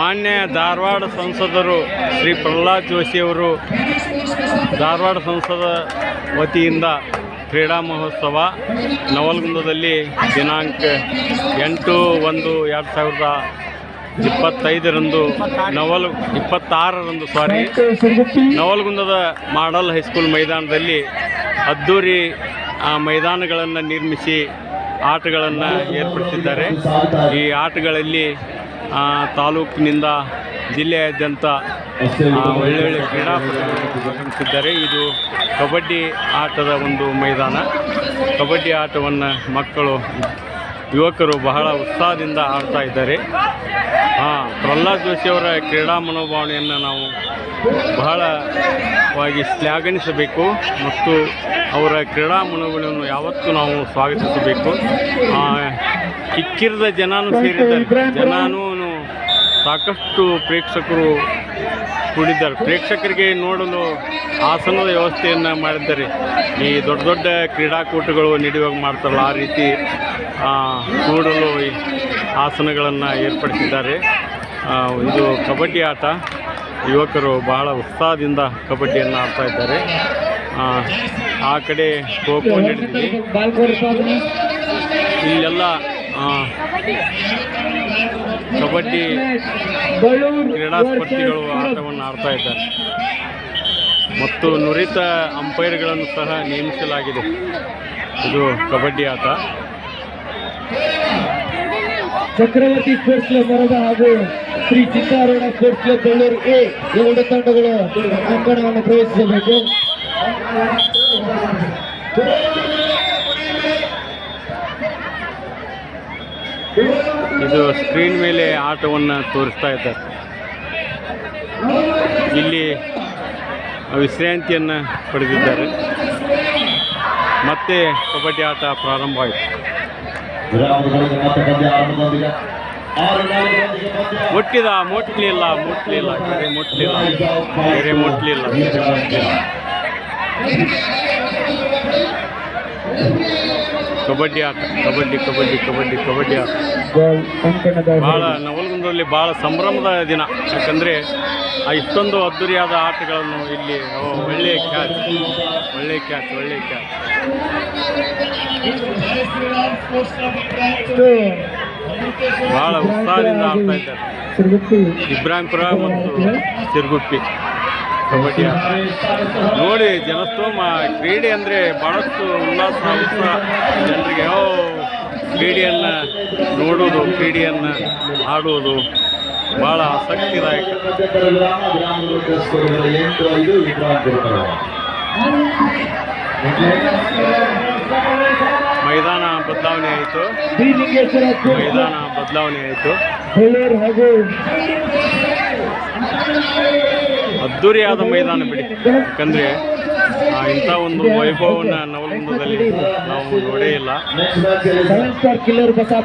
ಮಾನ್ಯ ಧಾರವಾಡ ಸಂಸದರು ಶ್ರೀ ಪ್ರಹ್ಲಾದ್ ಜೋಶಿಯವರು ಧಾರವಾಡ ಸಂಸದ ವತಿಯಿಂದ ಕ್ರೀಡಾ ಮಹೋತ್ಸವ ನವಲಗುಂದದಲ್ಲಿ ದಿನಾಂಕ 8/1/2025 ನವಲಗುಂದದ ಮಾಡಲ್ ಹೈಸ್ಕೂಲ್ ಮೈದಾನದಲ್ಲಿ ಅದ್ದೂರಿ ಮೈದಾನಗಳನ್ನು ನಿರ್ಮಿಸಿ ಆಟಗಳನ್ನು ಏರ್ಪಡಿಸಿದ್ದಾರೆ. ಈ ಆಟಗಳಲ್ಲಿ ತಾಲೂಕಿನಿಂದ ಜಿಲ್ಲೆಯಾದ್ಯಂತ ಒಳ್ಳೊಳ್ಳೆ ಕ್ರೀಡಾಪಟುಗಳು ಆಗಮಿಸಿದ್ದಾರೆ. ಇದು ಕಬಡ್ಡಿ ಆಟದ ಒಂದು ಮೈದಾನ. ಕಬಡ್ಡಿ ಆಟವನ್ನು ಮಕ್ಕಳು ಯುವಕರು ಬಹಳ ಉತ್ಸಾಹದಿಂದ ಆಡ್ತಾ ಇದ್ದಾರೆ. ಪ್ರಹ್ಲಾದ್ ಜೋಶಿಯವರ ಕ್ರೀಡಾ ಮನೋಭಾವನೆಯನ್ನು ನಾವು ಬಹಳವಾಗಿ ಶ್ಲಾಘಿಸಬೇಕು ಮತ್ತು ಅವರ ಕ್ರೀಡಾ ಮನೋಭಾವನೆಯನ್ನು ಯಾವತ್ತೂ ನಾವು ಸ್ವಾಗತಿಸಬೇಕು. ಕಿಕ್ಕಿರಿದ ಜನನೂ ಸೇರಿದ್ದಾರೆ. ಜನನೂ ಸಾಕಷ್ಟು ಪ್ರೇಕ್ಷಕರು ಕೂಡಿದ್ದಾರೆ. ಪ್ರೇಕ್ಷಕರಿಗೆ ನೋಡಲು ಆಸನದ ವ್ಯವಸ್ಥೆಯನ್ನು ಮಾಡಿದ್ದಾರೆ. ಈ ದೊಡ್ಡ ದೊಡ್ಡ ಕ್ರೀಡಾಕೂಟಗಳು ನಡೆಯುವಾಗ ಮಾಡ್ತಾರಲ್ಲ ಆ ರೀತಿ ನೋಡಲು ಆಸನಗಳನ್ನು ಏರ್ಪಡಿಸಿದ್ದಾರೆ. ಇದು ಕಬಡ್ಡಿ ಆಟ. ಯುವಕರು ಬಹಳ ಉತ್ಸಾಹದಿಂದ ಕಬಡ್ಡಿಯನ್ನು ಆಡ್ತಾ ಇದ್ದಾರೆ. ಆ ಕಡೆ ಖೋ ಖೋ ನಡೆದಿದೆ. ಇಲ್ಲೆಲ್ಲ ಕಬಡ್ಡಿ ಕ್ರೀಡಾ ಸ್ಪರ್ಧಿಗಳು ಆಟವನ್ನು ಆಡ್ತಾ ಇದ್ದಾರೆ ಮತ್ತು ನುರಿತ ಅಂಪೈರ್ಗಳನ್ನು ಸಹ ನೇಮಿಸಲಾಗಿದೆ. ಇದು ಕಬಡ್ಡಿ ಆಟ. ಚಕ್ರವರ್ತಿ ಸ್ಪೋರ್ಟ್ಸ್ ಕ್ಲಬ್ ಮರದ ಹಾಗೂ ಶ್ರೀ ಚಿತ್ತಾರೋಣ ಸ್ಪೋರ್ಟ್ಸ್ ಕ್ಲಬ್ ಬೆಳ್ಳೂರು ಎ ಎರಡು ತಂಡಗಳು ಅಂಕಣವನ್ನು ಪ್ರವೇಶಿಸಬೇಕು. ಇದು ಸ್ಕ್ರೀನ್ ಮೇಲೆ ಆಟವನ್ನು ತೋರಿಸ್ತಾ ಇದ್ದಾರೆ. ಇಲ್ಲಿ ವಿಶ್ರಾಂತಿಯನ್ನು ಪಡೆದಿದ್ದಾರೆ. ಮತ್ತೆ ಕಬಡ್ಡಿ ಆಟ ಪ್ರಾರಂಭವಾಯಿತು. ಮುಟ್ಲಿಲ್ಲ ಕಬಡ್ಡಿ ಆಟ. ಕಬಡ್ಡಿ ಆಟ ಭಾಳ ನವಲಗುಂದದಲ್ಲಿ ಭಾಳ ಸಂಭ್ರಮದ ದಿನ. ಯಾಕಂದರೆ ಇಷ್ಟೊಂದು ಅದ್ದೂರಿಯಾದ ಆಟಗಳನ್ನು ಇಲ್ಲಿ ಒಳ್ಳೆಯ ಕ್ಯಾಚ್ ಭಾಳ ಉತ್ಸಾಹದಿಂದ ಆಡ್ತಾ ಇದ್ದಾರೆ. ಇಬ್ರಾಹಿಂಪುರ ಮತ್ತು ಸಿರುಗುಪ್ಪಿ ಕಬಡ್ಡಿ ಆಟ ನೋಡಿ ಜನಸ್ತೋಮ. ಕ್ರೀಡೆ ಅಂದರೆ ಭಾಳಷ್ಟು ಉಲ್ಲಾಸ ಜನರಿಗೆ ಕ್ರೀಡೆಯನ್ನು ನೋಡೋದು, ಕ್ರೀಡೆಯನ್ನು ಆಡುವುದು ಭಾಳ ಆಸಕ್ತಿದಾಯಕ. ಮೈದಾನ ಬದಲಾವಣೆ ಆಯಿತು. ಅದ್ದೂರಿಯಾದ ಮೈದಾನ ಬಿಡಿ. ಯಾಕಂದರೆ ಇಂಥ ಒಂದು ವೈಭವವನ್ನು ನವಲಗುಂದದಲ್ಲಿ ನಾವು ನೋಡೇ ಇಲ್ಲ.